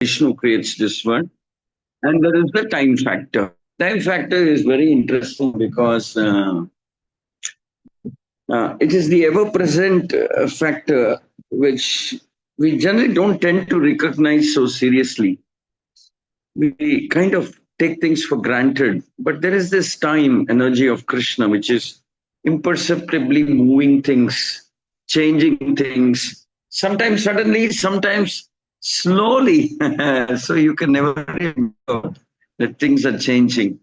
Vishnu creates this world. And there is the time factor. Time factor is very interesting because it is the ever-present factor which we generally don't tend to recognize so seriously. We kind of take things for granted, but there is this time energy of Krishna which is imperceptibly moving things, changing things, sometimes suddenly, sometimes slowly. So you can never remember that things are changing.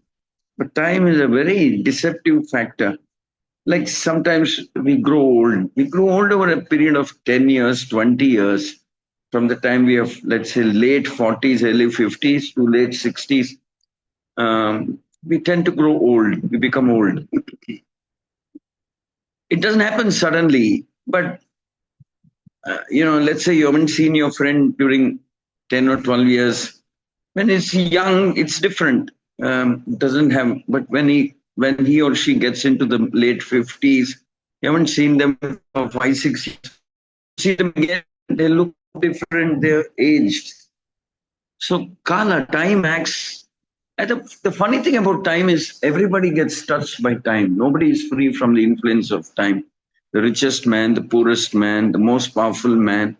But time is a very deceptive factor. Like sometimes we grow old. We grow old over a period of 10 years, 20 years, from the time we have, let's say, late 40s, early 50s to late 60s. We tend to grow old. We become old. It doesn't happen suddenly, but let's say you haven't seen your friend during 10 or 12 years. When it's young, it's different. Doesn't have, but when he or she gets into the late 50s, you haven't seen them for 5, 6 years. See them again, they look different, they're aged. So Kala, time acts. And the funny thing about time is everybody gets touched by time. Nobody is free from the influence of time. The richest man, the poorest man, the most powerful man,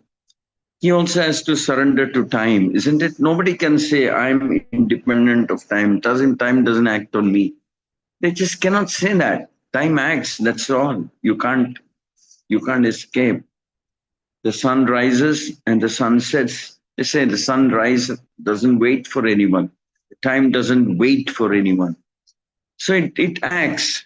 he also has to surrender to time, isn't it? Nobody can say, I'm independent of time. Time doesn't act on me. They just cannot say that. Time acts, that's all. You can't escape. The sun rises and the sun sets. They say the sun rises, doesn't wait for anyone. Time doesn't wait for anyone. So it acts,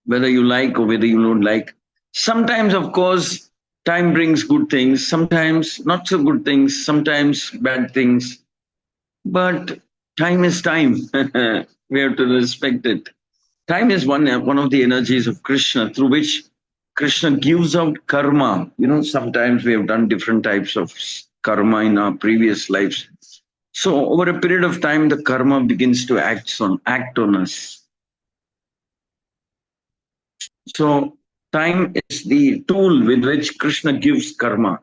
whether you like or whether you don't like. Sometimes, of course, time brings good things, sometimes not so good things, sometimes bad things. But time is time. We have to respect it. Time is one of the energies of Krishna through which Krishna gives out karma. Sometimes we have done different types of karma in our previous lives. So over a period of time, the karma begins to act on us. So time is the tool with which Krishna gives karma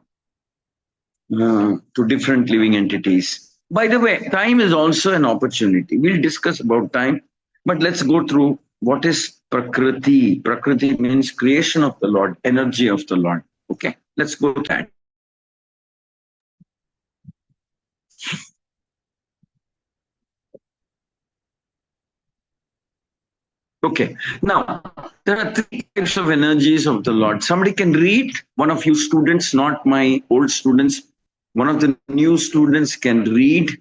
to different living entities. By the way, time is also an opportunity. We'll discuss about time, but let's go through what is Prakruthi. Prakruthi means creation of the Lord, energy of the Lord. Okay, let's go to that. Okay, now there are 3 types of energies of the Lord. Somebody can read, one of you students, not my old students, one of the new students can read.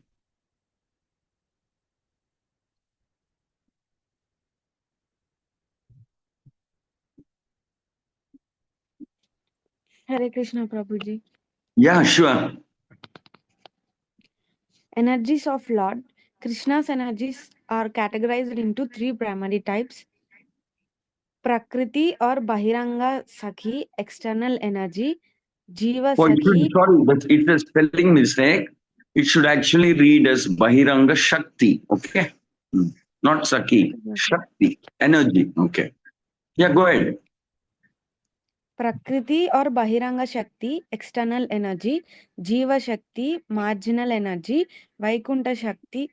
Hare Krishna, Prabhuji. Yeah, sure. Energies of Lord. Krishna's energies are categorized into 3 primary types. Prakruthi or Bahiranga Sakhi, external energy. Jiva Sakhi. Sorry, but it's a spelling mistake. It should actually read as Bahiranga Shakti. Okay? Not Sakhi. Shakti. Energy. Okay. Yeah, go ahead. Prakruthi or Bahiranga Shakti, external energy. Jiva Shakti, marginal energy. Vaikunta Shakti,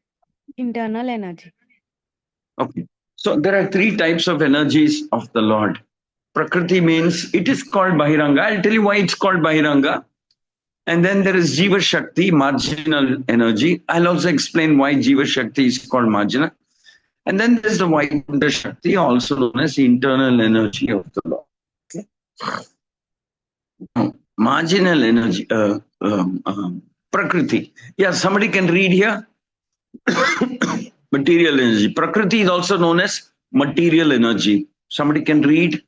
internal energy. Okay. So there are 3 types of energies of the Lord. Prakriti means it is called Bahiranga. I'll tell you why it's called Bahiranga. And then there is Jiva Shakti, marginal energy. I'll also explain why Jiva Shakti is called marginal. And then there's the Vaikunta Shakti, also known as internal energy of the Lord. Okay. Marginal energy, Prakriti. Yeah, somebody can read here. Material energy. Prakriti is also known as material energy. Somebody can read.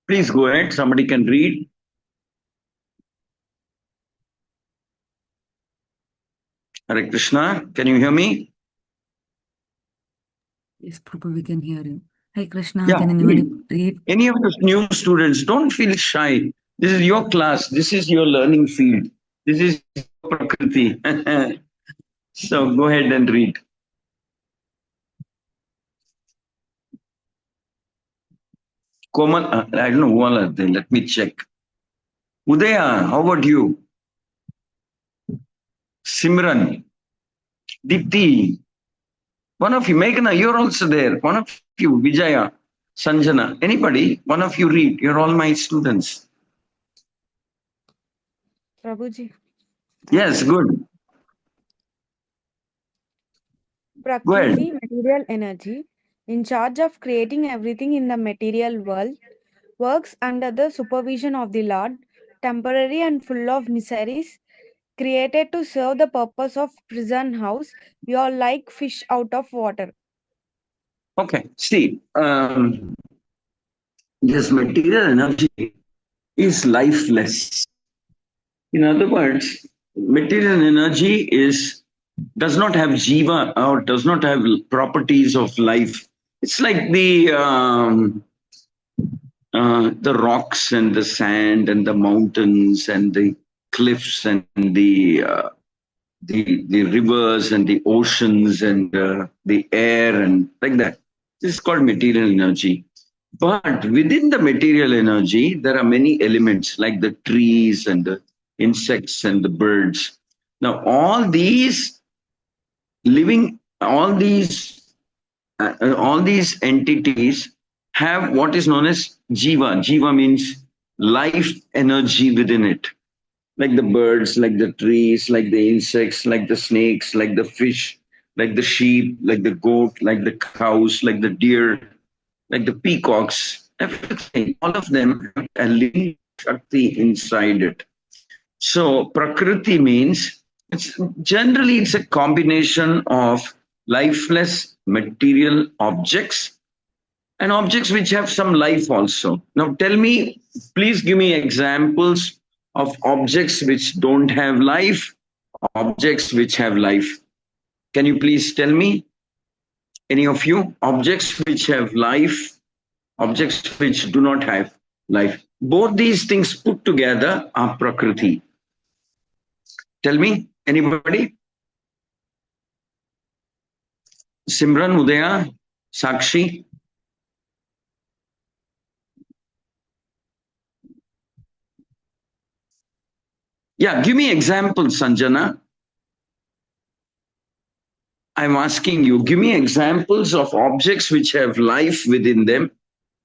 Please go ahead. Somebody can read. Hare Krishna. Can you hear me? Yes, Prabhu, we can hear you. Hare Krishna. Yeah, can anybody read? Any of the new students, don't feel shy. This is your class. This is your learning field. This is Prakriti. So go ahead and read. Komal, I don't know who all are there. Let me check. Udaya, how about you? Simran, Dipti, one of you, Meghna, you're also there. One of you, Vijaya, Sanjana, anybody, one of you read. You're all my students. Prabuji. Yes, good. Go Prakruthi, ahead. material energy, in charge of creating everything in the material world, works under the supervision of the Lord, temporary and full of miseries, created to serve the purpose of prison house. We are like fish out of water. Okay, see, this material energy is lifeless. In other words, material energy does not have jiva or does not have properties of life. It's like the rocks and the sand and the mountains and the cliffs and the rivers and the oceans and the air and like that. This is called material energy. But within the material energy, there are many elements like the trees and the insects and the birds. Now, living, all these entities have what is known as jiva. Jiva means life energy within it, like the birds, like the trees, like the insects, like the snakes, like the fish, like the sheep, like the goat, like the cows, like the deer, like the peacocks, everything, all of them have a living Shakti inside it. So Prakriti means it's a combination of lifeless material objects and objects which have some life also. Now tell me, please give me examples of objects which don't have life, objects which have life. Can you please tell me, any of you, objects which have life, objects which do not have life? Both these things put together are Prakriti. Tell me, anybody? Simran, Udaya, Sakshi? Yeah, give me examples, Sanjana. I'm asking you, give me examples of objects which have life within them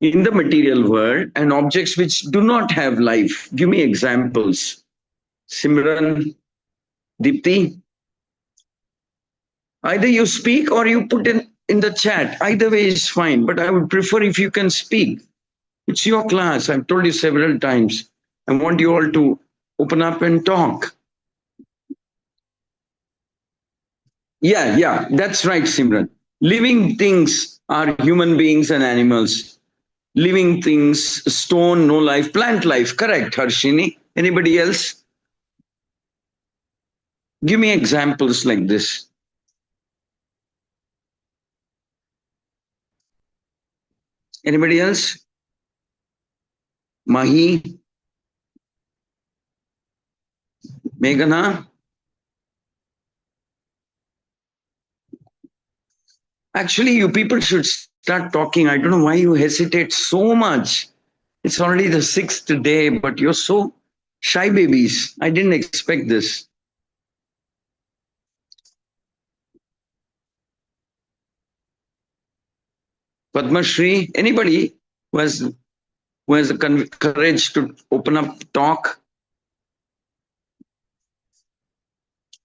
in the material world and objects which do not have life. Give me examples. Simran, Dipti, either you speak or you put in the chat. Either way is fine, but I would prefer if you can speak. It's your class. I've told you several times. I want you all to open up and talk. Yeah, that's right, Simran. Living things are human beings and animals. Living things, stone, no life, plant life. Correct, Harshini. Anybody else? Give me examples like this. Anybody else? Mahi? Meghana? Actually, you people should start talking. I don't know why you hesitate so much. It's already the 6th day, but you're so shy babies. I didn't expect this. Padma Shri, anybody who has the courage to open up, talk,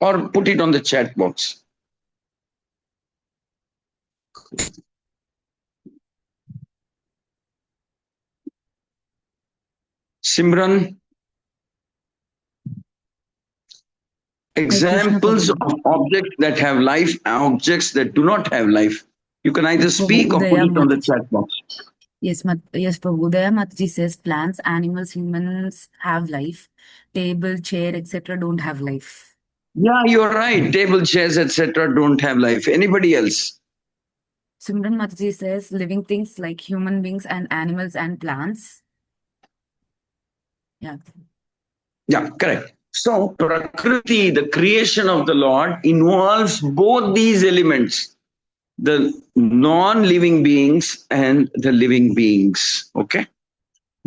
or put it on the chat box. Simran, examples of objects that have life, objects that do not have life. You can either speak or put it on the chat box. Yes, Prabhu. Udaya Mataji says plants, animals, humans have life. Table, chair, etc. don't have life. Yeah, you're right. Table, chairs, etc. don't have life. Anybody else? Simran Mataji says living things like human beings and animals and plants. Yeah. Yeah, correct. So Prakriti, the creation of the Lord, involves both these elements, the non-living beings and the living beings. Okay.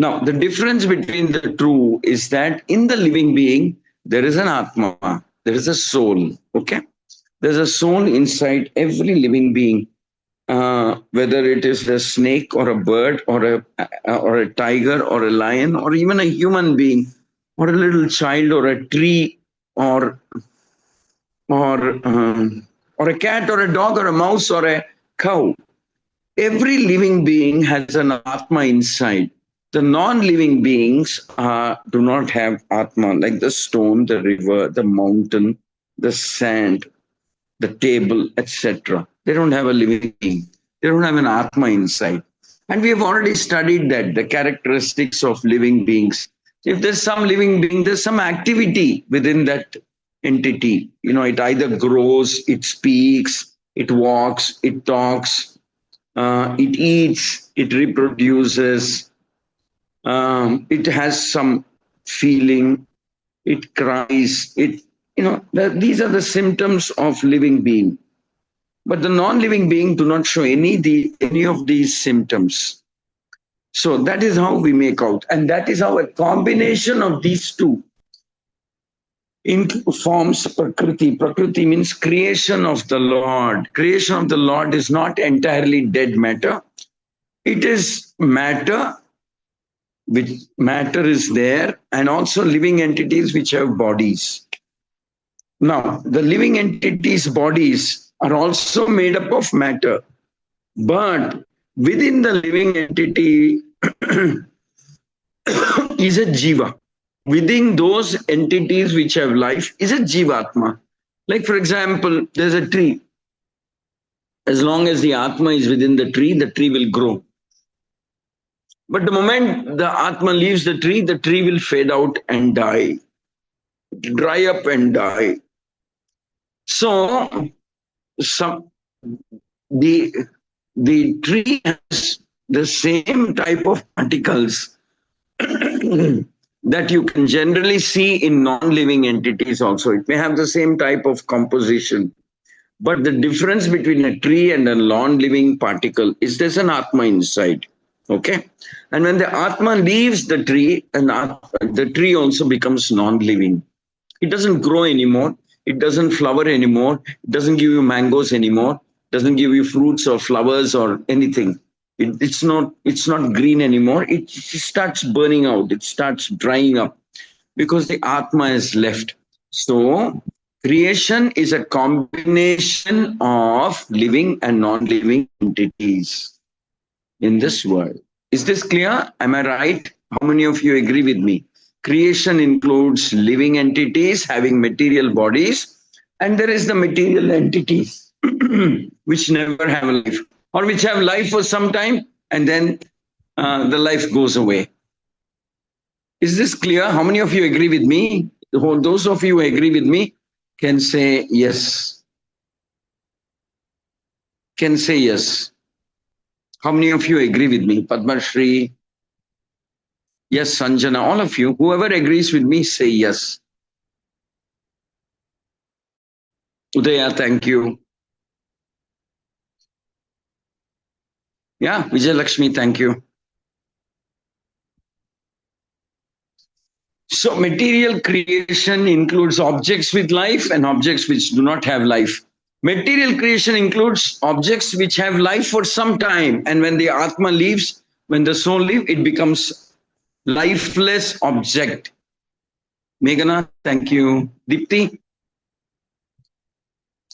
Now, the difference between the two is that in the living being, there is an Atma, there is a soul, okay? There's a soul inside every living being, whether it is a snake or a bird or a tiger or a lion or even a human being or a little child or a tree or or or a cat or a dog or a mouse or a cow. Every living being has an Atma inside. The non-living beings do not have Atma, like the stone, the river, the mountain, the sand, the table, etc. They don't have a living being. They don't have an Atma inside. And we have already studied that, the characteristics of living beings. If there's some living being, there's some activity within that entity. You know, it either grows, it speaks, it walks, it talks, it eats, it reproduces, it has some feeling, it cries, these are the symptoms of living being. But the non-living being do not show any of these symptoms. So that is how we make out. And that is how a combination of these two forms Prakruthi. Prakruthi means creation of the Lord. Creation of the Lord is not entirely dead matter. It is matter, which matter is there, and also living entities which have bodies. Now, the living entities' bodies are also made up of matter, but within the living entity is a jiva. Within those entities which have life is a jivatma. Like, for example, there's a tree. As long as the atma is within the tree will grow. But the moment the atma leaves the tree will fade out and die, dry up and die. So, the tree has the same type of particles that you can generally see in non-living entities also. It may have the same type of composition. But the difference between a tree and a non-living particle is there's an Atma inside. Okay? And when the Atma leaves the tree, the tree also becomes non-living. It doesn't grow anymore. It doesn't flower anymore. It doesn't give you mangoes anymore. It doesn't give you fruits or flowers or anything. It's not green anymore. It starts burning out. It starts drying up because the Atma is left. So creation is a combination of living and non-living entities in this world. Is this clear? Am I right? How many of you agree with me? Creation includes living entities having material bodies, and there is the material entities which never have a life, or which have life for some time and then the life goes away. Is this clear? How many of you agree with me? Those of you who agree with me can say yes. Can say yes. How many of you agree with me? Padma Shri, yes, Sanjana, all of you, whoever agrees with me, say yes. Udaya, thank you. Yeah, Vijay Lakshmi, thank you. So material creation includes objects with life and objects which do not have life. Material creation includes objects which have life for some time, and when the Atma leaves, when the soul leaves, it becomes lifeless object. Meghana, thank you. Dipti,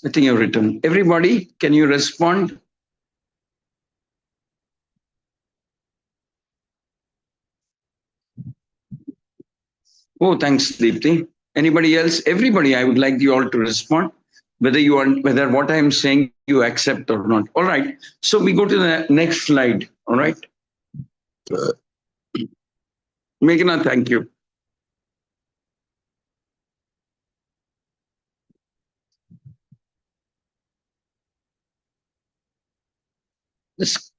I think you've written. Everybody, can you respond? Oh, thanks, Deepti. Anybody else? Everybody, I would like you all to respond, whether what I am saying you accept or not. All right. So we go to the next slide. All right. Meghana, thank you.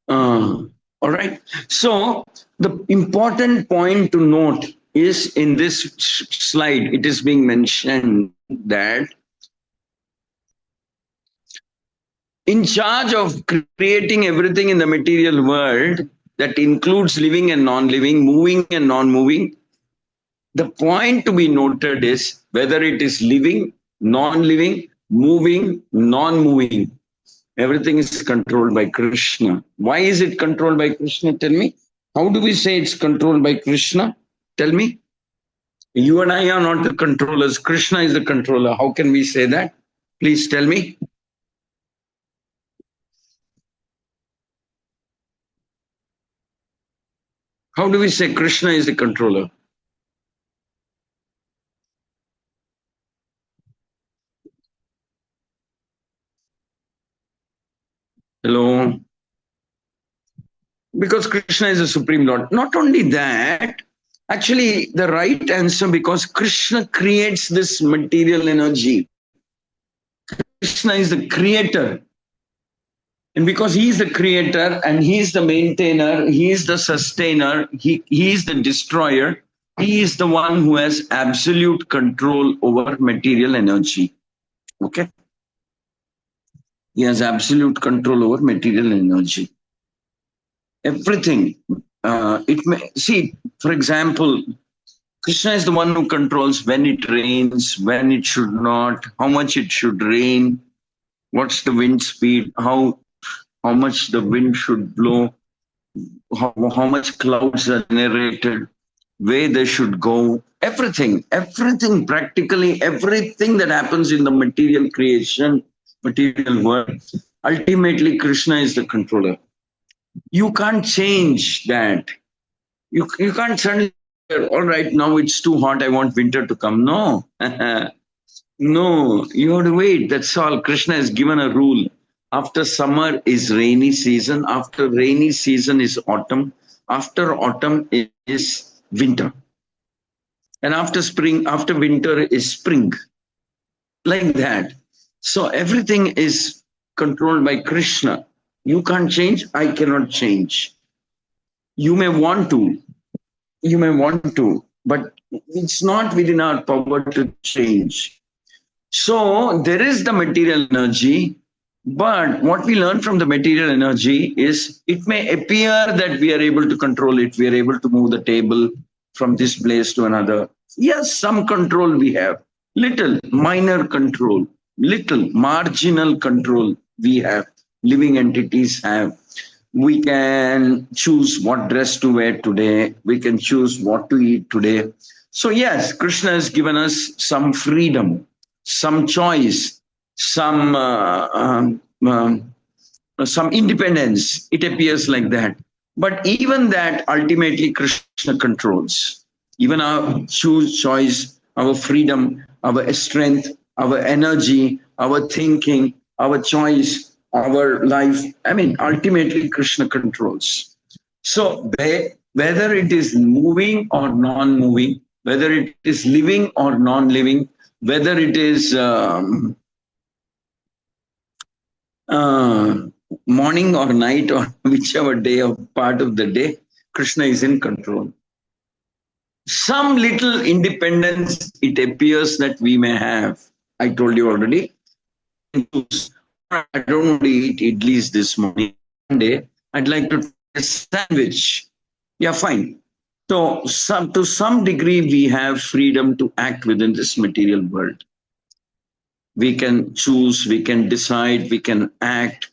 All right. So the important point to note is in this slide, it is being mentioned that in charge of creating everything in the material world that includes living and non-living, moving and non-moving. The point to be noted is whether it is living, non-living, moving, non-moving, everything is controlled by Krishna. Why is it controlled by Krishna? Tell me. How do we say it's controlled by Krishna? Tell me. You and I are not the controllers. Krishna is the controller. How can we say that? Please tell me. How do we say Krishna is the controller? Hello? Because Krishna is the Supreme Lord. Not only that, actually the right answer, because Krishna creates this material energy. Krishna is the creator. And because he is the creator and he is the maintainer, he is the sustainer, he is the destroyer, he is the one who has absolute control over material energy. Okay? He has absolute control over material energy. Everything. It may see, for example, Krishna is the one who controls when it rains, when it should not, how much it should rain, what's the wind speed, how much the wind should blow, how much clouds are generated, where they should go, everything, practically everything that happens in the material creation, material world. Ultimately, Krishna is the controller. You can't change that. You can't suddenly, all right, now it's too hot, I want winter to come. No. No, you have to wait. That's all. Krishna has given a rule. After summer is rainy season. After rainy season is autumn. After autumn is winter. And after spring, after winter is spring. Like that. So everything is controlled by Krishna. You can't change. I cannot change. You may want to. But it's not within our power to change. So there is the material energy, but what we learn from the material energy is it may appear that we are able to control it. We are able to move the table from this place to another. Yes, some control we have. Little, minor control. Little, marginal control we have. Living entities have. We can choose what dress to wear today. We can choose what to eat today. So yes, Krishna has given us some freedom, some choice, some independence. It appears like that. But even that, ultimately, Krishna controls. Even our choice, our freedom, our strength, our energy, our thinking, our choice, our life. I mean, ultimately, Krishna controls. So whether it is moving or non-moving, whether it is living or non-living, whether it is morning or night or whichever day or part of the day, Krishna is in control. Some little independence it appears that we may have. I told you already. I don't want to eat idlis this morning. One day, I'd like to take a sandwich. Yeah, fine. So to some degree, we have freedom to act within this material world. We can choose, we can decide, we can act,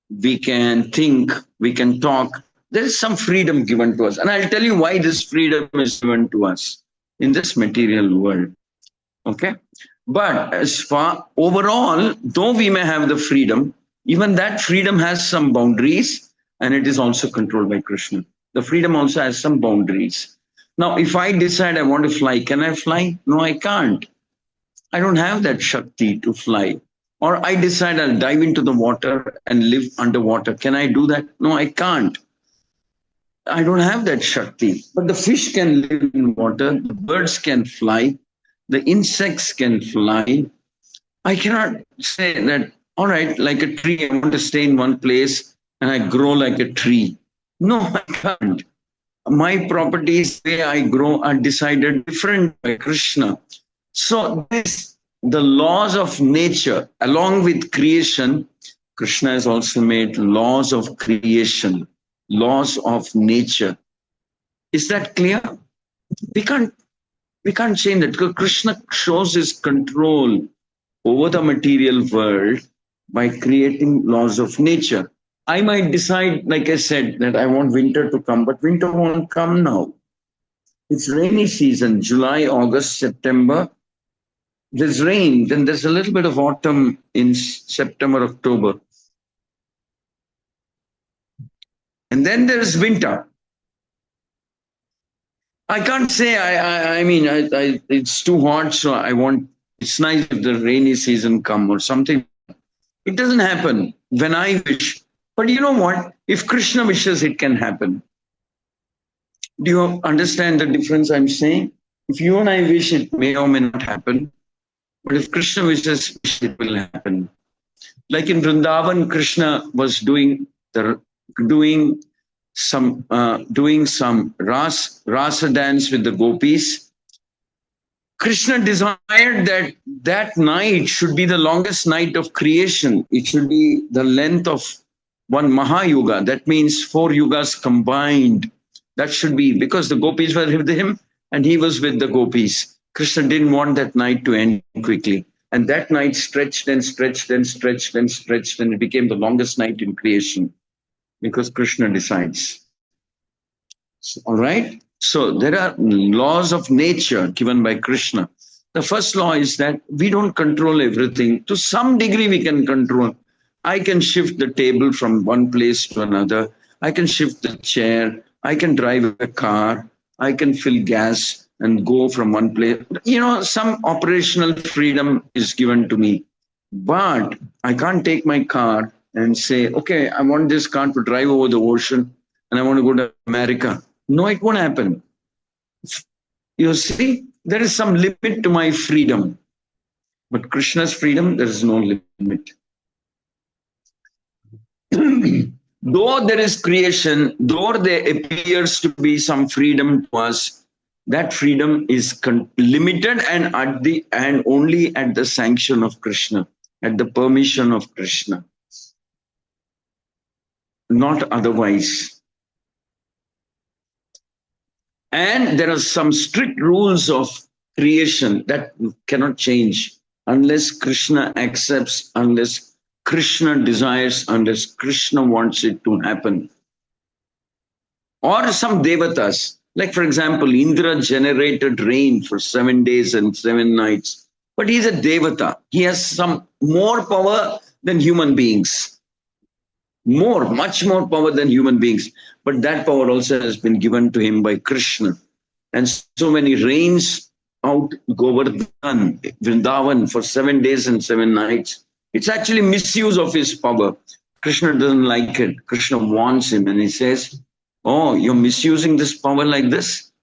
we can think, we can talk. There is some freedom given to us. And I'll tell you why this freedom is given to us in this material world. Okay? But as far overall, though we may have the freedom, even that freedom has some boundaries and it is also controlled by Krishna. The freedom also has some boundaries. Now, if I decide I want to fly, can I fly? No, I can't. I don't have that Shakti to fly. Or I decide I'll dive into the water and live underwater. Can I do that? No, I can't. I don't have that Shakti. But the fish can live in water, the birds can fly, the insects can fly. I cannot say that, all right, like a tree, I want to stay in one place and I grow like a tree. No, I can't. My properties, the way I grow, are decided different by Krishna. So the laws of nature, along with creation, Krishna has also made laws of creation. laws of nature. Is that clear? We can't change that, because Krishna shows his control over the material world by creating laws of nature. I might decide, like I said, that I want winter to come, but winter won't come now. It's rainy season, July, August, September. There's rain, then there's a little bit of autumn in September, October. And then there's winter. I can't say, I mean, it's too hot, so it's nice if the rainy season come or something. It doesn't happen when I wish. But you know what? If Krishna wishes, it can happen. Do you understand the difference I'm saying? If you and I wish, it may or may not happen. But if Krishna wishes, it will happen. Like in Vrindavan, Krishna was doing some rasa dance with the gopis. Krishna desired that night should be the longest night of creation. It should be the length of one Mahayuga. That means 4 yugas combined. That should be, because the gopis were with him and he was with the gopis. Krishna didn't want that night to end quickly. And that night stretched and stretched and stretched and stretched, and it became the longest night in creation, because Krishna decides. All right? So there are laws of nature given by Krishna. The first law is that we don't control everything. To some degree we can control. I can shift the table from one place to another. I can shift the chair. I can drive a car. I can fill gas and go from one place. You know, some operational freedom is given to me. But I can't take my car and say, okay, I want this car to drive over the ocean and I want to go to America. No, it won't happen. You see, there is some limit to my freedom. But Krishna's freedom, there is no limit. Though there is creation, though there appears to be some freedom to us, that freedom is limited and only at the sanction of Krishna, at the permission of Krishna, not otherwise. And there are some strict rules of creation that cannot change unless Krishna accepts, unless Krishna desires, unless Krishna wants it to happen. Or some devatas, like for example, Indra generated rain for 7 days and 7 nights. But he's a devata. He has some more power than human beings. Much more power than human beings. But that power also has been given to him by Krishna. And so when he rains out Govardhan, Vrindavan for 7 days and 7 nights, it's actually misuse of his power. Krishna doesn't like it. Krishna warns him and he says, oh, you're misusing this power like this?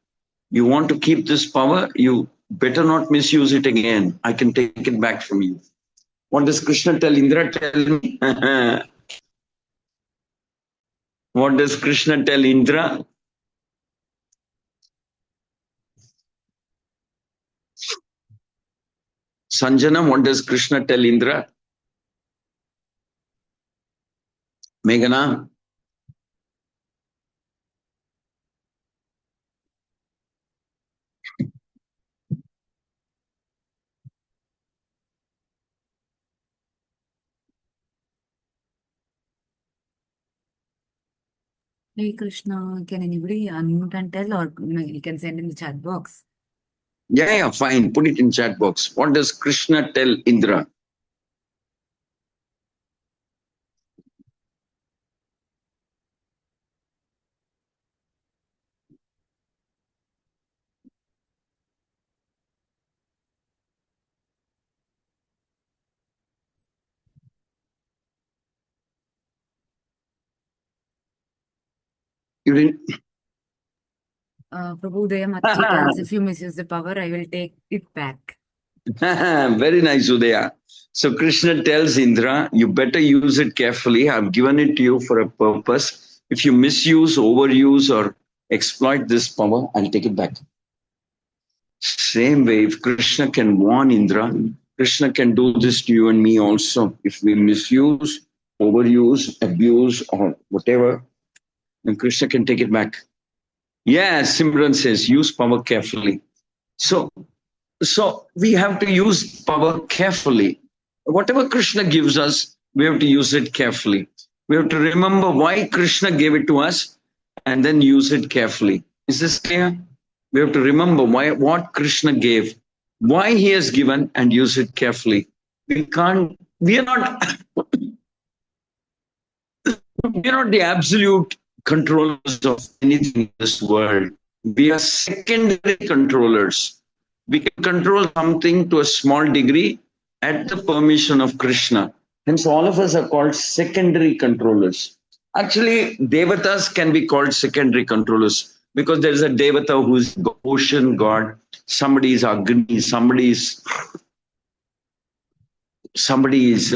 You want to keep this power? You better not misuse it again. I can take it back from you. What does Krishna tell Indra? Tell me. What does Krishna tell Indra? Sanjana, what does Krishna tell Indra? Meghana? Hey Krishna, can anybody unmute and tell, or you can send in the chat box? Yeah, fine. Put it in chat box. What does Krishna tell Indra? You didn't? Prabu Mataji tells, if you misuse the power, I will take it back. Very nice, Udaya. So Krishna tells Indra, you better use it carefully. I've given it to you for a purpose. If you misuse, overuse, or exploit this power, I'll take it back. Same way, if Krishna can warn Indra, Krishna can do this to you and me also. If we misuse, overuse, abuse, or whatever, And Krishna can take it back. Yes, Simran says, use power carefully. So we have to use power carefully. Whatever Krishna gives us, we have to use it carefully. We have to remember why Krishna gave it to us and then use it carefully. Is this clear? We have to remember what Krishna gave, why he has given, and use it carefully. We are not the absolute controllers of anything in this world. We are secondary controllers. We can control something to a small degree at the permission of Krishna. Hence, all of us are called secondary controllers. Actually, devatas can be called secondary controllers because there is a devata who is ocean god, somebody is Agni, somebody is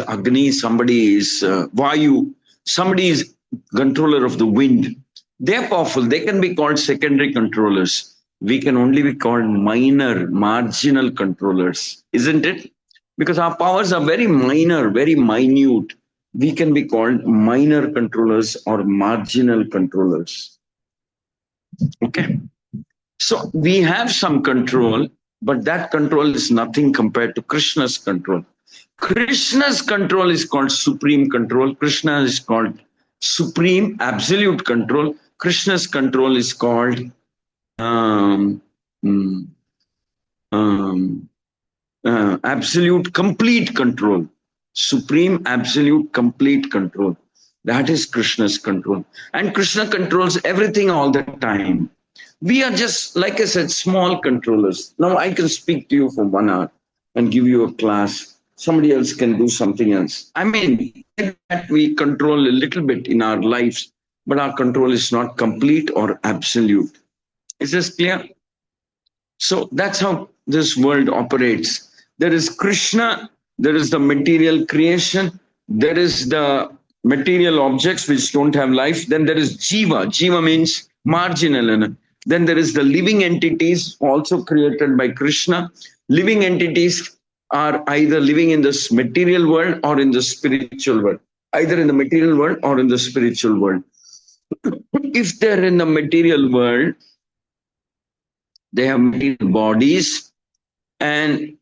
Agni, somebody is Vayu, somebody is controller of the wind. They're powerful. They can be called secondary controllers. We can only be called minor, marginal controllers, isn't it? Because our powers are very minor, very minute. We can be called minor controllers or marginal controllers. Okay. So we have some control, but that control is nothing compared to Krishna's control. Krishna's control is called supreme control. Krishna is called supreme, absolute control. Krishna's control is called absolute, complete control. Supreme, absolute, complete control. That is Krishna's control. And Krishna controls everything all the time. We are just, like I said, small controllers. Now I can speak to you for 1 hour and give you a class. Somebody else can do something else. I mean, that we control a little bit in our lives, but our control is not complete or absolute. Is this clear? So that's how this world operates. There is Krishna, there is the material creation, there is the material objects which don't have life, then there is Jiva. Jiva means marginal. Then there is the living entities also created by Krishna. Living entities are either living in this material world or in the spiritual world, either in the material world or in the spiritual world. If they're in the material world, they have material bodies, and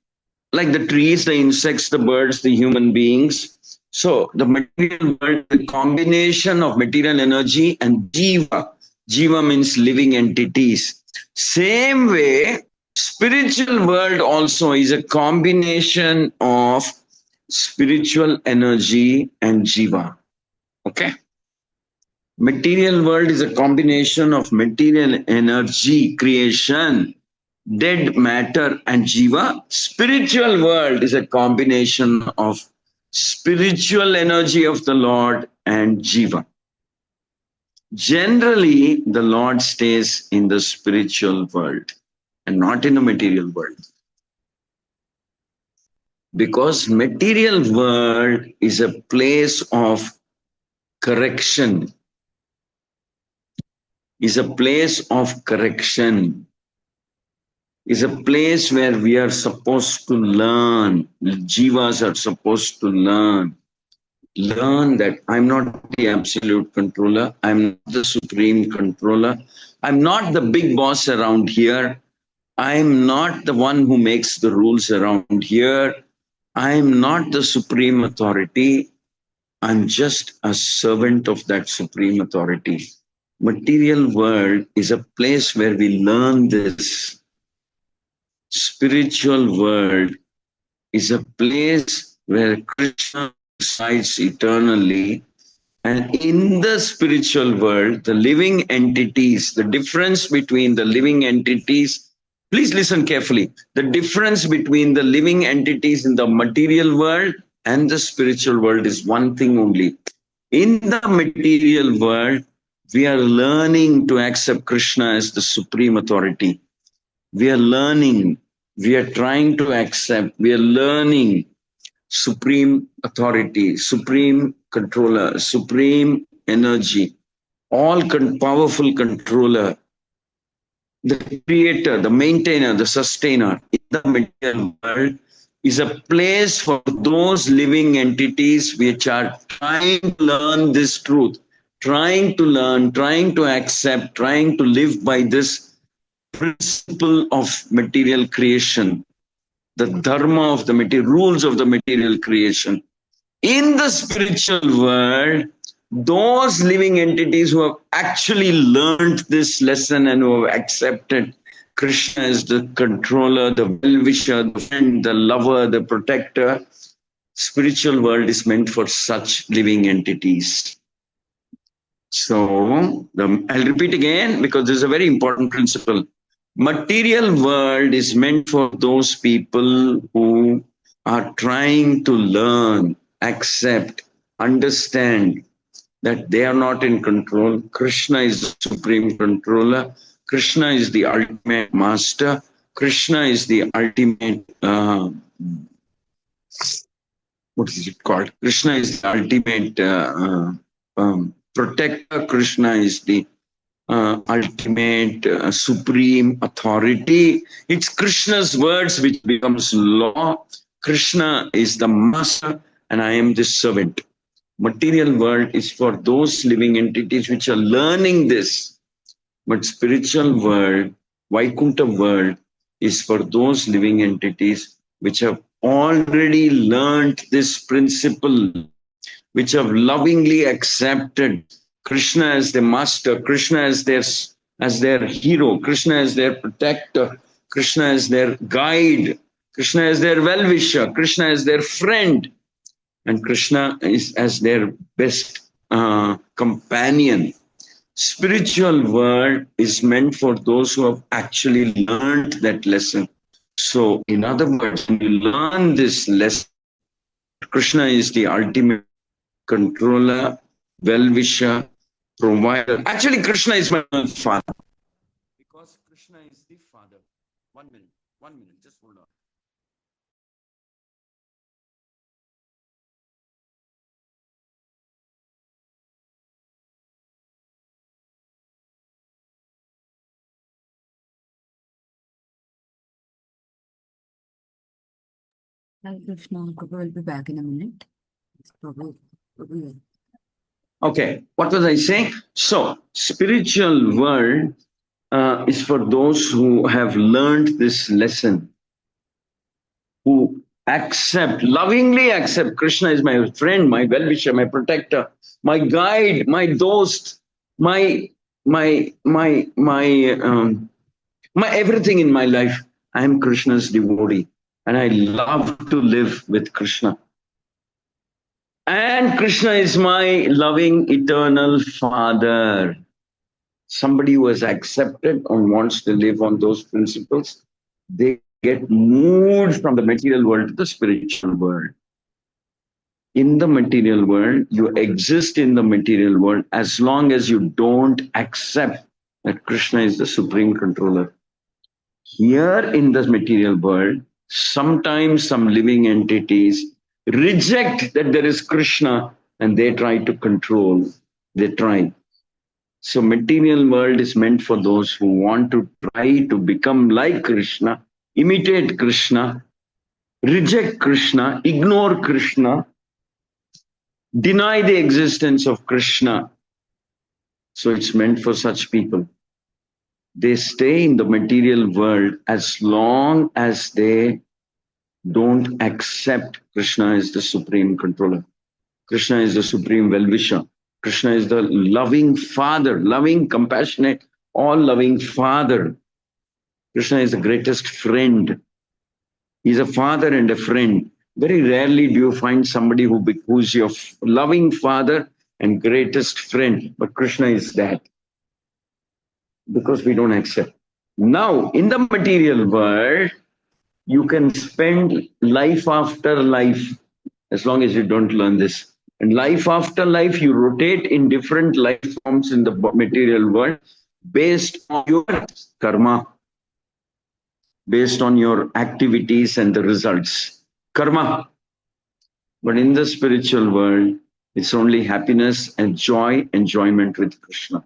like the trees, the insects, the birds, the human beings. So the material world, the combination of material energy and jiva. Jiva means living entities. Same way, spiritual world also is a combination of spiritual energy and jiva. Okay? Material world is a combination of material energy, creation, dead matter and jiva. Spiritual world is a combination of spiritual energy of the Lord and jiva. Generally, the Lord stays in the spiritual world and not in the material world. Because material world is a place of correction. Is a place of correction. Is a place where we are supposed to learn. Jivas are supposed to learn. Learn that I'm not the absolute controller. I'm not the supreme controller. I'm not the big boss around here. I'm not the one who makes the rules around here. I'm not the supreme authority. I'm just a servant of that supreme authority. Material world is a place where we learn this. Spiritual world is a place where Krishna resides eternally. And in the spiritual world, the living entities, the difference between the living entities, please listen carefully. The difference between the living entities in the material world and the spiritual world is one thing only. In the material world, we are learning to accept Krishna as the supreme authority. We are learning, we are trying to accept, we are learning supreme authority, supreme controller, supreme energy, all powerful controller, the creator, the maintainer, the sustainer in the material world is a place for those living entities which are trying to learn this truth. trying to learn, trying to accept, trying to live by this principle of material creation, the dharma of the material, rules of the material creation. In the spiritual world, those living entities who have actually learned this lesson and who have accepted Krishna as the controller, the well-wisher, the friend, the lover, the protector, spiritual world is meant for such living entities. So, I'll repeat again because this is a very important principle. Material world is meant for those people who are trying to learn, accept, understand that they are not in control. Krishna is the supreme controller. Krishna is the ultimate master. Krishna is the ultimate, what is it called? Krishna is the ultimate protector. Krishna is the ultimate supreme authority. It's Krishna's words which becomes law. Krishna is the master and I am the servant. Material world is for those living entities which are learning this. But spiritual world, Vaikuntha world, is for those living entities which have already learned this principle, which have lovingly accepted Krishna as their master, Krishna as their hero, Krishna as their protector, Krishna as their guide, Krishna as their well-wisher, Krishna as their friend, and Krishna is as their best companion. Spiritual world is meant for those who have actually learned that lesson. So, in other words, when you learn this lesson, Krishna is the ultimate controller, well-wisher, provider. Actually, Krishna is my father. Because Krishna is the father. 1 minute, just hold on. Hi, Krishna. Prabhu will be back in a minute. Prabhu. Okay, what was I saying? So, spiritual world is for those who have learned this lesson, who lovingly accept Krishna is my friend, my well-wisher, my protector, my guide, my dost, my everything in my life. I am Krishna's devotee and I love to live with Krishna. And Krishna is my loving eternal father. Somebody who has accepted and wants to live on those principles, they get moved from the material world to the spiritual world. In the material world, you exist in the material world as long as you don't accept that Krishna is the supreme controller. Here in the material world, sometimes some living entities reject that there is Krishna and they try to control. They try. So material world is meant for those who want to try to become like Krishna, imitate Krishna, reject Krishna, ignore Krishna, deny the existence of Krishna. So it's meant for such people. They stay in the material world as long as they don't accept Krishna as the supreme controller. Krishna is the supreme well-wisher. Krishna is the loving father, loving, compassionate, all-loving father. Krishna is the greatest friend. He's a father and a friend. Very rarely do you find somebody who's your loving father and greatest friend, but Krishna is that. Because we don't accept. Now, in the material world, you can spend life after life, as long as you don't learn this. And life after life, you rotate in different life forms in the material world based on your karma, based on your activities and the results. Karma. But in the spiritual world, it's only happiness and joy, enjoyment with Krishna.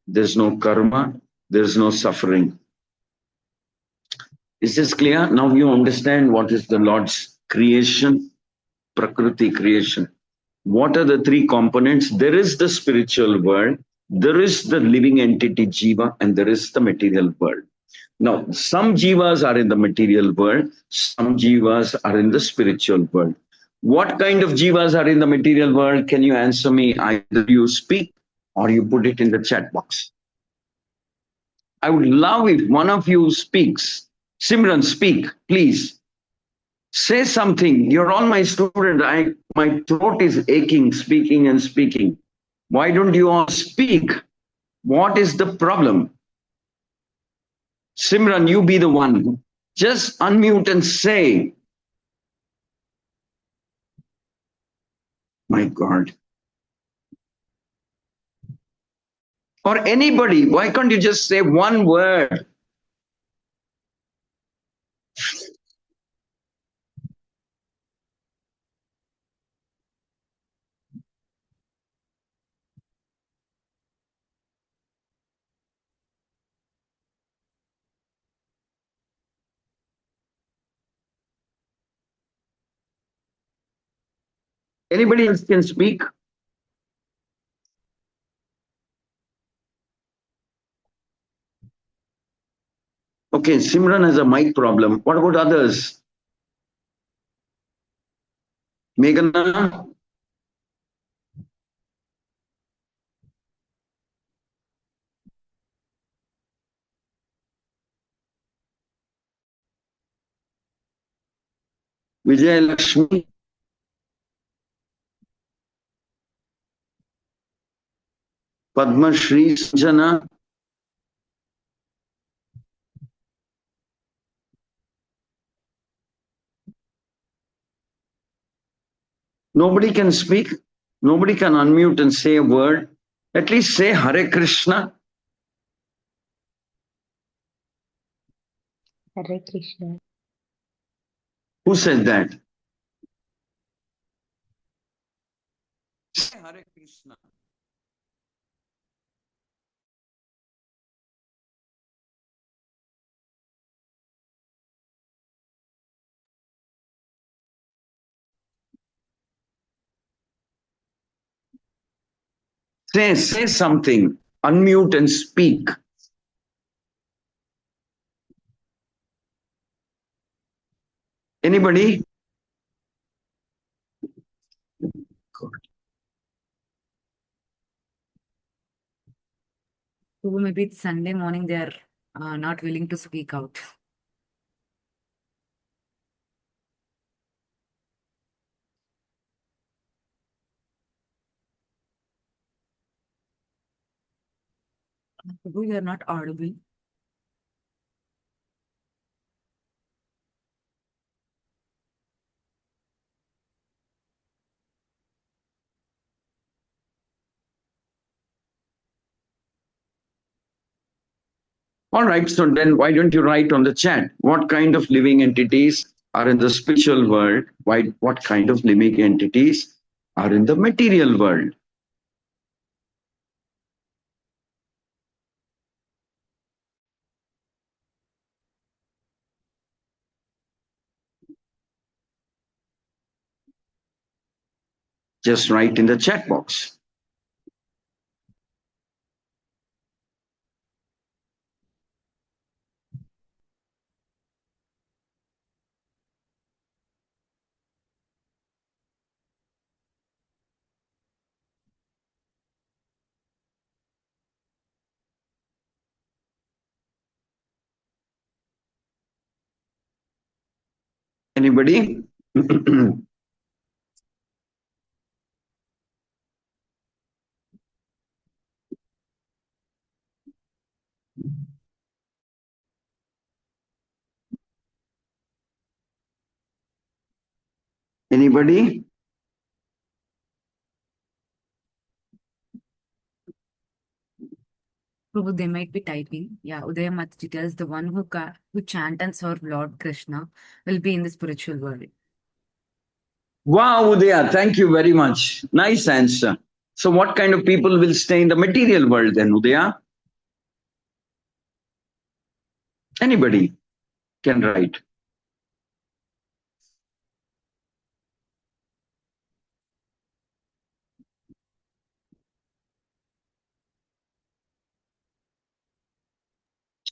There's no karma, there's no suffering. Is this clear? Now you understand what is the Lord's creation, Prakruthi creation. What are the three components? There is the spiritual world, there is the living entity Jiva, and there is the material world. Now, some jivas are in the material world, some jivas are in the spiritual world. What kind of jivas are in the material world? Can you answer me? Either you speak or you put it in the chat box. I would love if one of you speaks. Simran, speak, please. Say something. You're all my student. My throat is aching, speaking and speaking. Why don't you all speak? What is the problem? Simran, you be the one. Just unmute and say, my God. Or anybody, why can't you just say one word? Anybody else can speak? Okay, Simran has a mic problem. What about others? Meghana? Vijay Lakshmi? Padma Shri Sanjana? Nobody can speak. Nobody can unmute and say a word. At least say Hare Krishna. Hare Krishna. Who said that? Say Hare Krishna. Say something. Unmute and speak. Anybody? So maybe it's Sunday morning, they are not willing to speak out. Prabu, you are not audible. All right, so then why don't you write on the chat what kind of living entities are in the spiritual world? What kind of living entities are in the material world? Just write in the chat box. Anybody? Anybody? Prabhu, they might be typing. Yeah, Udaya Mataji tells the one who chant and serve Lord Krishna will be in the spiritual world. Wow, Udaya, thank you very much. Nice answer. So what kind of people will stay in the material world then, Udaya? Anybody can write.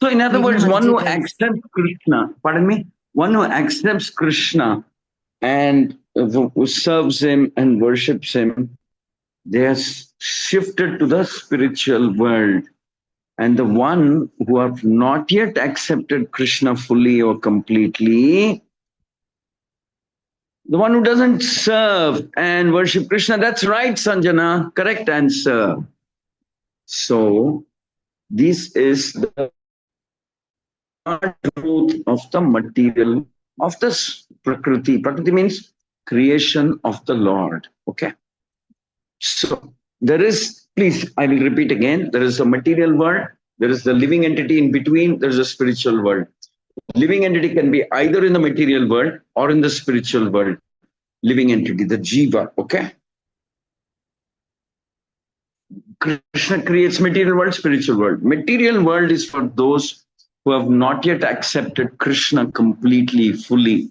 So in other words, Migiలిన one who details. accepts Krishna, pardon me, one who accepts Krishna and who serves him and worships him, they are shifted to the spiritual world. And the one who have not yet accepted Krishna fully or completely, the one who doesn't serve and worship Krishna, that's right, Sanjana, correct answer. So this is the truth of the material, of the Prakruthi. Prakruthi means creation of the Lord. Okay. So there is, please, I will repeat again, there is a material world, there is the living entity in between, there is a spiritual world. Living entity can be either in the material world or in the spiritual world. Living entity, the Jiva, okay? Krishna creates material world, spiritual world. Material world is for those who have not yet accepted Krishna completely, fully.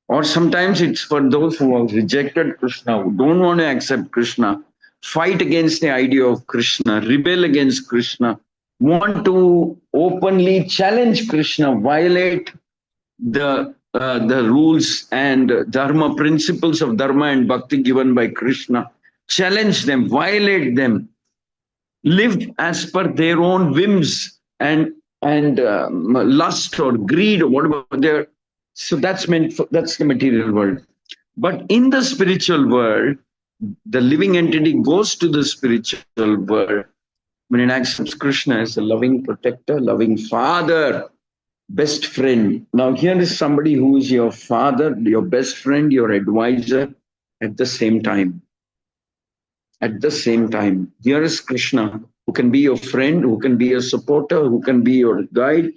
Or sometimes it's for those who have rejected Krishna, who don't want to accept Krishna, fight against the idea of Krishna, rebel against Krishna, want to openly challenge Krishna, violate the rules and dharma, principles of dharma and bhakti given by Krishna, challenge them, violate them, live as per their own whims and lust or greed or whatever they're. So that's meant for, that's the material world. But in the spiritual world, the living entity goes to the spiritual world when it accepts Krishna as a loving protector, loving father, best friend. Now here is somebody who is your father, your best friend, your advisor at the same time. At the same time, here is Krishna, who can be your friend, who can be a supporter, who can be your guide.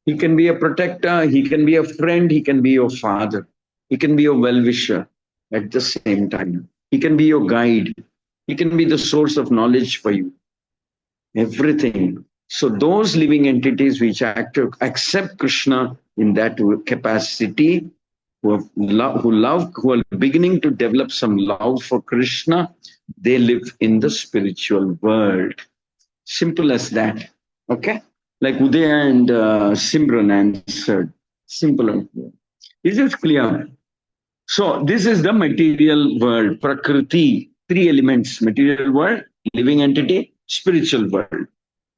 He can be a protector, he can be a friend, he can be your father. He can be your well-wisher at the same time. He can be your guide. He can be the source of knowledge for you. Everything. So those living entities which accept Krishna in that capacity, who are beginning to develop some love for Krishna, they live in the spiritual world. Simple as that. Okay? Like Udaya and Simran answered. Simple and clear. Is it clear? So this is the material world, Prakruthi, three elements: material world, living entity, spiritual world.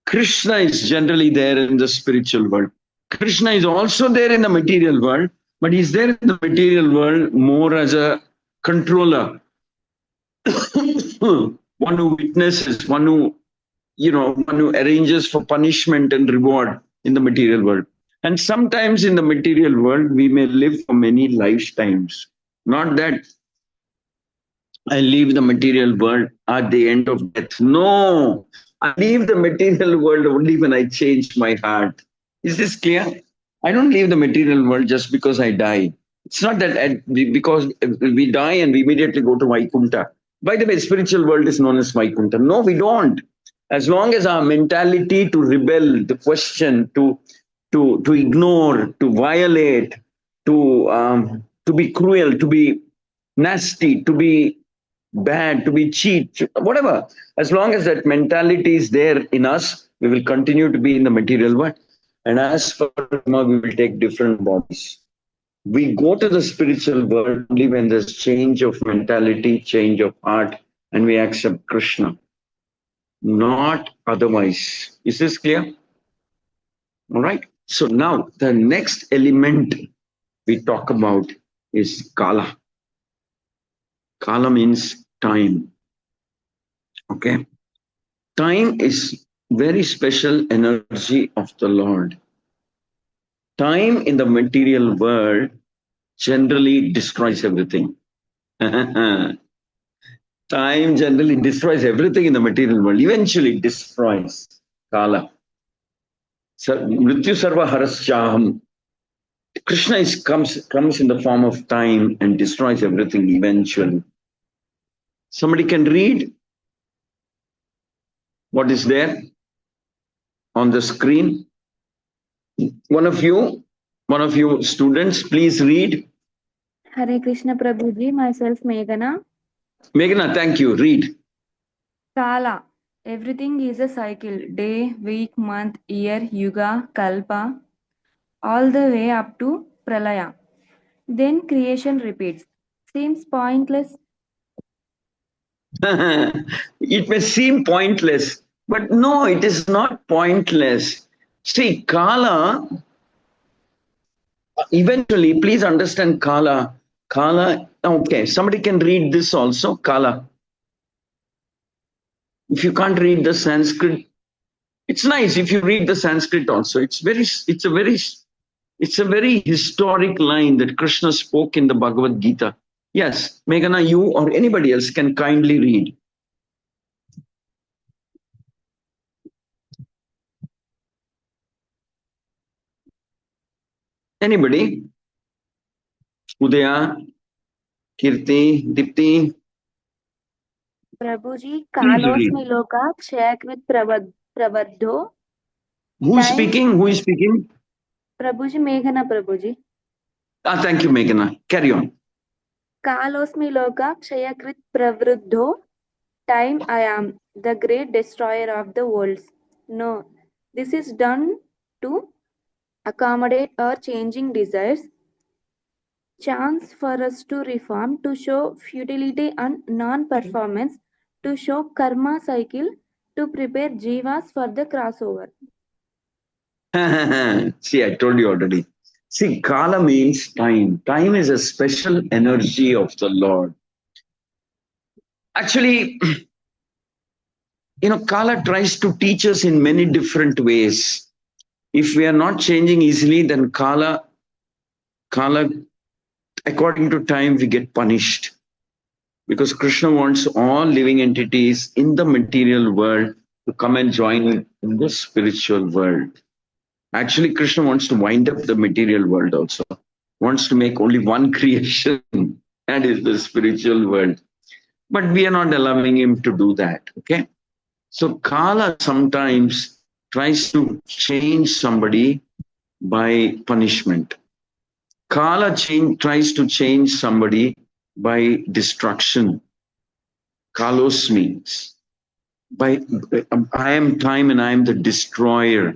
Krishna is generally there in the spiritual world. Krishna is also there in the material world, but he's there in the material world more as a controller, one who witnesses, one who arranges for punishment and reward in the material world. And sometimes in the material world, we may live for many lifetimes. Not that I leave the material world at the end of death. No, I leave the material world only when I change my heart. Is this clear? I don't leave the material world just because I die. It's not that because we die and we immediately go to Vaikuntha. By the way, spiritual world is known as Vaikuntha. No, we don't. As long as our mentality to rebel, to question, to ignore, to violate, to be cruel, to be nasty, to be bad, to be cheat, whatever. As long as that mentality is there in us, we will continue to be in the material world. And as for Dharma, we will take different bodies. We go to the spiritual world only when there's change of mentality, change of heart, and we accept Krishna. Not otherwise. Is this clear? All right. So now the next element we talk about is Kala. Kala means time. Okay. Time is very special energy of the Lord. Time in the material world generally destroys everything. Time generally destroys everything in the material world. Eventually destroys Kala. Mrityu sarva haraschaham. Krishna comes in the form of time and destroys everything eventually. Somebody can read what is there on the screen. One of you students, please read. Hare Krishna Prabhuji, myself Meghana. Meghana, thank you. Read. Kala. Everything is a cycle. Day, week, month, year, yuga, kalpa, all the way up to pralaya. Then creation repeats. Seems pointless. It may seem pointless, but no, it is not pointless. See, Kala, eventually, please understand Kala. Kala, okay, somebody can read this also, Kala. If you can't read the Sanskrit, it's nice if you read the Sanskrit also. It's a very historic line that Krishna spoke in the Bhagavad Gita. Yes, Meghana, you or anybody else can kindly read. Anybody? Udaya, Kirti, Dipti, Prabhuji, please Kalosmi read. Loka, Kshayak Pravadho. Who is Time, speaking? Who is speaking? Prabhuji, Meghana Prabhuji. Thank you, Meghana. Carry on. Kalosmi Loka, Kshayakrit Pravruddho. Time I am, the great destroyer of the worlds. No, this is done to accommodate our changing desires. Chance for us to reform, to show futility and non-performance, to show karma cycle, to prepare jivas for the crossover. See, I told you already. See, Kala means time. Time is a special energy of the Lord. Actually, Kala tries to teach us in many different ways. If we are not changing easily, then Kala, according to time, we get punished. Because Krishna wants all living entities in the material world to come and join in the spiritual world. Actually, Krishna wants to wind up the material world also, wants to make only one creation, and is the spiritual world. But we are not allowing him to do that. Okay. So Kala sometimes tries to change somebody by punishment. Kala tries to change somebody by destruction. Kalos means by I am time and I am the destroyer.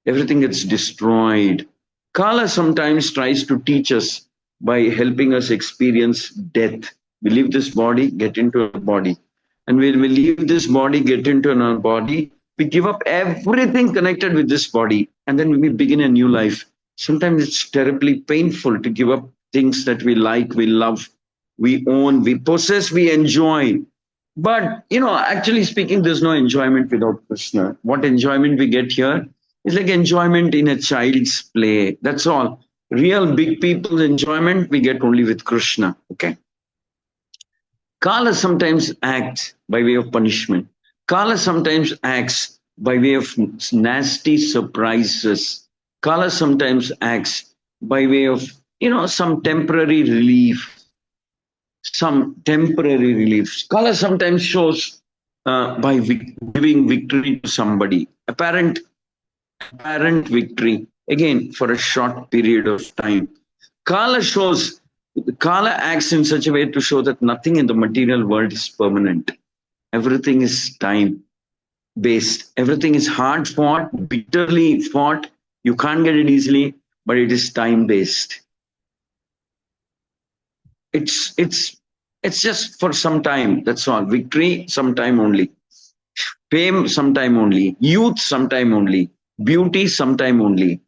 Everything gets destroyed. Kala sometimes tries to teach us by helping us experience death. We leave this body, get into a body. And when we leave this body, get into another body, we give up everything connected with this body. And then we begin a new life. Sometimes it's terribly painful to give up things that we like, we love, we own, we possess, we enjoy. But, actually speaking, there's no enjoyment without Krishna. What enjoyment we get here is like enjoyment in a child's play. That's all. Real big people's enjoyment we get only with Krishna. Okay. Kala sometimes acts by way of punishment. Kala sometimes acts by way of nasty surprises. Kala sometimes acts by way of, some temporary relief. Some temporary relief. Kala sometimes shows by giving victory to somebody. Apparent victory, again, for a short period of time. Kala acts in such a way to show that nothing in the material world is permanent. Everything is time based. Everything is hard fought, bitterly fought. You can't get it easily, but it is time based. It's just for some time. That's all. Victory, sometime only. Fame, sometime only. Youth, sometime only. Beauty, sometime only.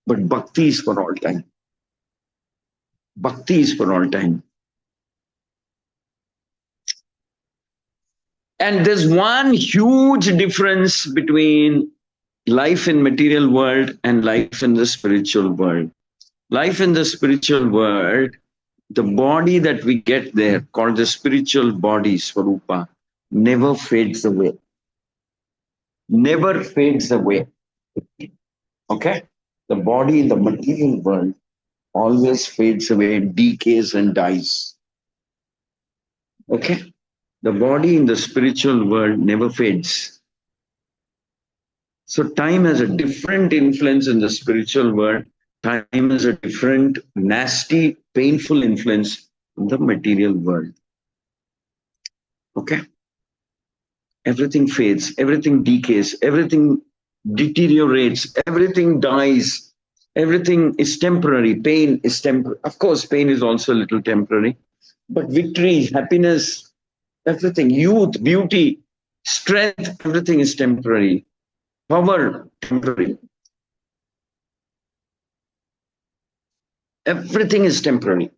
But bhakti is for all time. Bhakti is for all time. And there's one huge difference between life in material world and life in the spiritual world. Life in the spiritual world, the body that we get there, called the spiritual body, Swarupa, never fades away. Never fades away. Okay? The body in the material world always fades away, decays and dies. Okay? The body in the spiritual world never fades. So time has a different influence in the spiritual world. Time has a different, nasty, painful influence in the material world. Okay? everything fades, everything decays, everything deteriorates, everything dies, everything is temporary. Pain is temporary. Of course, pain is also a little temporary, but victory, happiness, everything, youth, beauty, strength, everything is temporary. Power, temporary. Everything is temporary.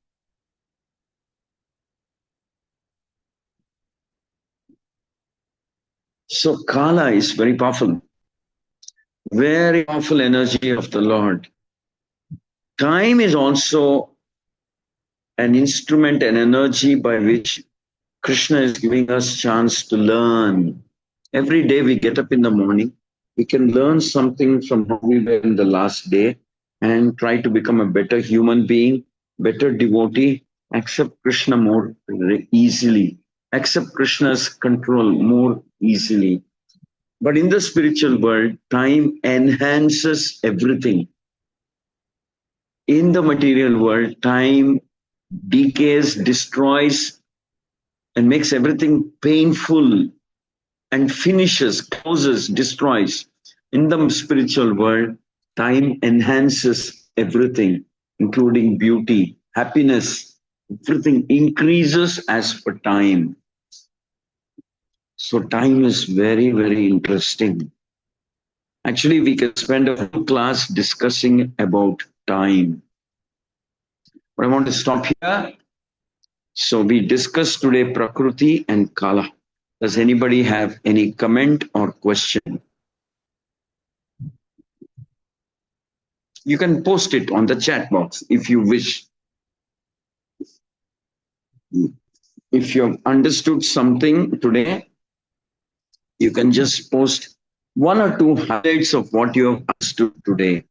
So Kala is very powerful energy of the Lord. Time is also an instrument, an energy by which Krishna is giving us chance to learn. Every day we get up in the morning, we can learn something from how we were in the last day and try to become a better human being, better devotee, accept Krishna more easily, accept Krishna's control more easily. But in the spiritual world, time enhances everything. In the material world, time decays, destroys, and makes everything painful and finishes, closes, destroys. In the spiritual world, time enhances everything, including beauty, happiness. Everything increases as per time. So time is very, very interesting. Actually, we can spend a whole class discussing about time. But I want to stop here. So we discussed today Prakruthi and Kala. Does anybody have any comment or question? You can post it on the chat box if you wish. If you have understood something today, you can just post one or two highlights of what you have understood today.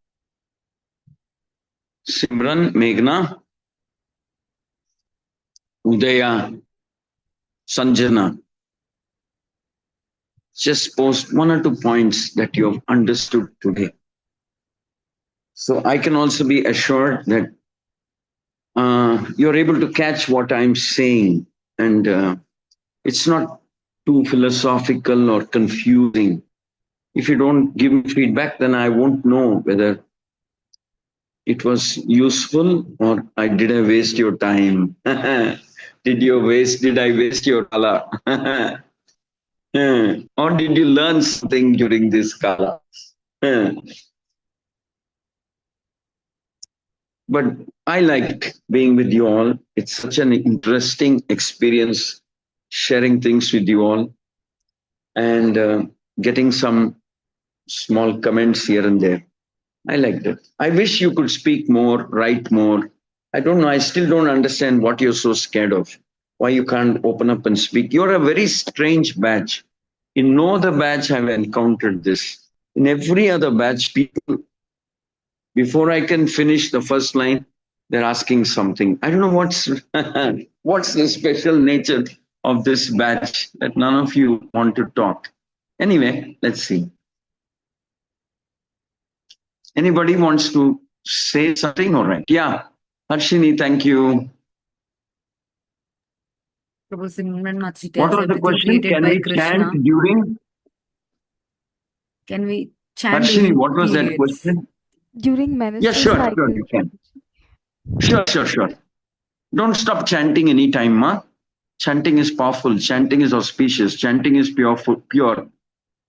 Simran, Meghna, Udaya, Sanjana. Just post one or two points that you have understood today. So I can also be assured that you're able to catch what I'm saying, and it's not too philosophical or confusing. If you don't give me feedback, then I won't know whether it was useful or did I waste your time? Did I waste your kala? Or did you learn something during this kala? But I like being with you all. It's such an interesting experience sharing things with you all and getting some small comments here and there. I liked it. I wish you could speak more, write more. I don't know. I still don't understand what you're so scared of, why you can't open up and speak. You're a very strange batch. In no other batch have I encountered this. In every other batch, people, before I can finish the first line, they're asking something. I don't know what's the special nature of this batch that none of you want to talk. Anyway, let's see. Anybody wants to say something? All right. Yeah. Harshini, thank you. What was the question? Can we chant during? Can we chant Harshini, during what was periods? that question? During menstrual Yeah, cycle. sure, you can. Sure. Don't stop chanting anytime, ma. Chanting is powerful. Chanting is auspicious. Chanting is pure.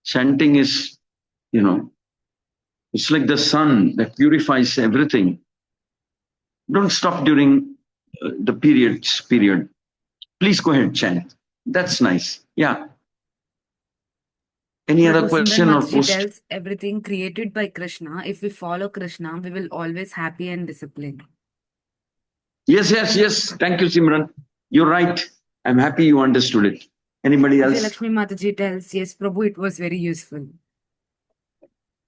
Chanting is, it's like the sun that purifies everything. Don't stop during the period. Please go ahead, chant. That's nice. Yeah. Any other question or post? Tells everything created by Krishna. If we follow Krishna, we will always happy and disciplined. Yes. Thank you, Simran. You're right. I'm happy you understood it. Anybody else? Lakshmi Mataji tells, yes, Prabhu, it was very useful.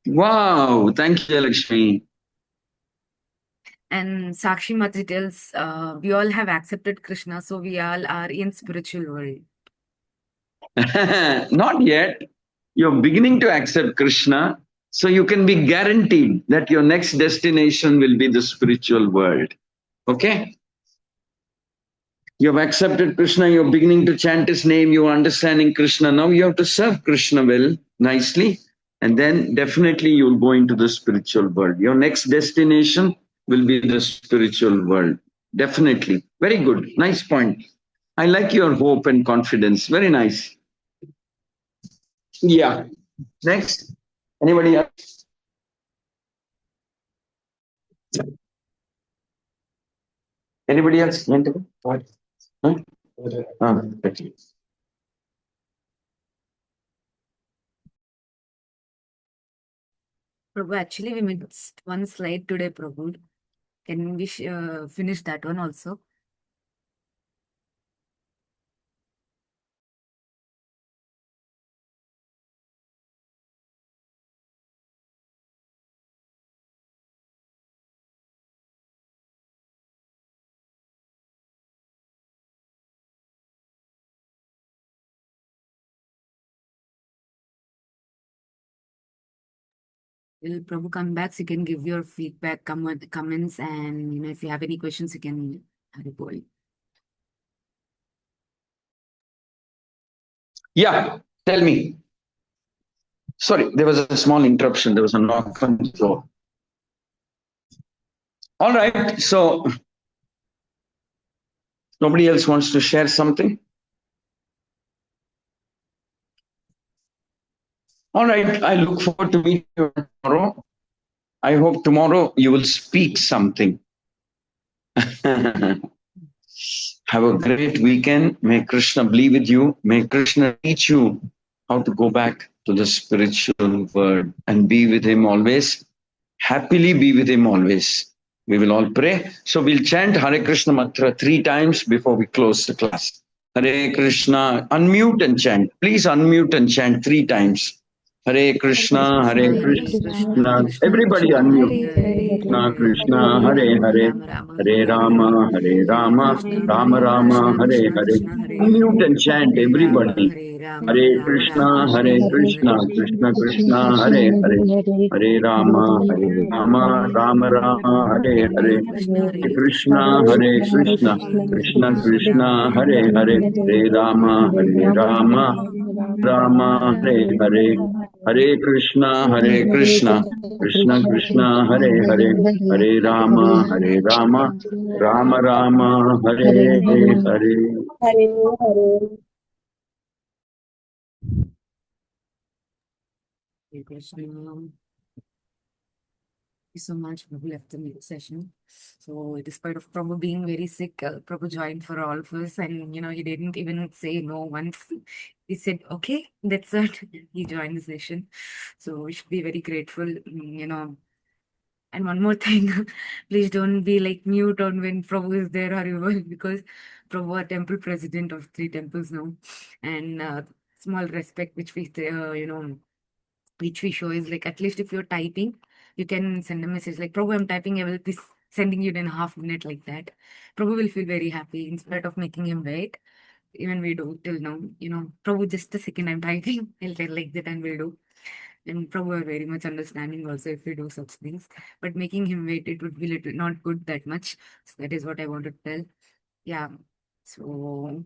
Wow. Thank you, Lakshmi. And Sakshi Mataji tells, we all have accepted Krishna, so we all are in spiritual world. Not yet. You're beginning to accept Krishna, so you can be guaranteed that your next destination will be the spiritual world. Okay? You have accepted Krishna, you're beginning to chant his name, you're understanding Krishna. Now you have to serve Krishna well, nicely, and then definitely you'll go into the spiritual world. Your next destination will be the spiritual world. Definitely. Very good. Nice point. I like your hope and confidence. Very nice. Yeah. Next. Anybody else? Anybody else? What? Huh? Okay. Prabhu, actually, we missed one slide today, Prabhu. Can we finish that one also? Will Prabhu come back? So you can give your feedback, comments, and if you have any questions, you can report. Yeah, tell me. Sorry, there was a small interruption. There was a knock on the door. All right, so nobody else wants to share something? All right, I look forward to meeting you tomorrow. I hope tomorrow you will speak something. Have a great weekend. May Krishna be with you. May Krishna teach you how to go back to the spiritual world and be with him always. Happily be with him always. We will all pray. So we'll chant Hare Krishna mantra 3 times before we close the class. Hare Krishna. Unmute and chant. Please unmute and chant 3 times. Hare Krishna, Hare Hare Krishna, Krishna. Krishna Everybody Krishna, unmute. Hare Hare, Krishna, Krishna, Hare Hare Rama, Hare. Rama Rama, Hare Hare Hare, Rama, Hare Hare Rama, Krishna, Rama Hare Rama, Krishna, Hare Krishna Hare. Krishna, Hare Unmute Hare, and chant, Hare Rama, everybody. Hare Rama, Hare Rama Krishna, Rama, Hare Hare Krishna, Hare. Krishna Krishna, Hare Hare. Hare Rama, Hare Rama, Rama Rama, Hare Hare Hare. Krishna, Hare Hare Krishna, Krishna, Krishna Hare Krishna, Krishna, Hare Krishna Rama, Krishna, Rama Hare Rama, Hare. Hare Hare Rama, Hare Rama, Rama, Hare Hare. Hare Krishna, Hare Krishna, Krishna Krishna, Hare Hare. Hare Rama, Hare Rama, Rama Rama, Hare Hare. Hare Krishna. You so much. Prabhu left the session. So, despite of Prabhu being very sick, Prabhu joined for all of us, and he didn't even say no once. He said, "Okay, that's it." He joined the session. So we should be very grateful, And one more thing, please don't be like mute on when Prabhu is there or you because Prabhu are temple president of 3 temples now, and small respect which which we show is like at least if you're typing, you can send a message like Prabhu, I'm typing, I will be sending you in a half minute like that. Prabhu will feel very happy instead of making him wait. Even we do till now, Prabhu, just a second, I'm typing. He'll tell like that and we'll do. And Prabhu are very much understanding also if we do such things. But making him wait, it would be little not good that much. So that is what I want to tell. Yeah. So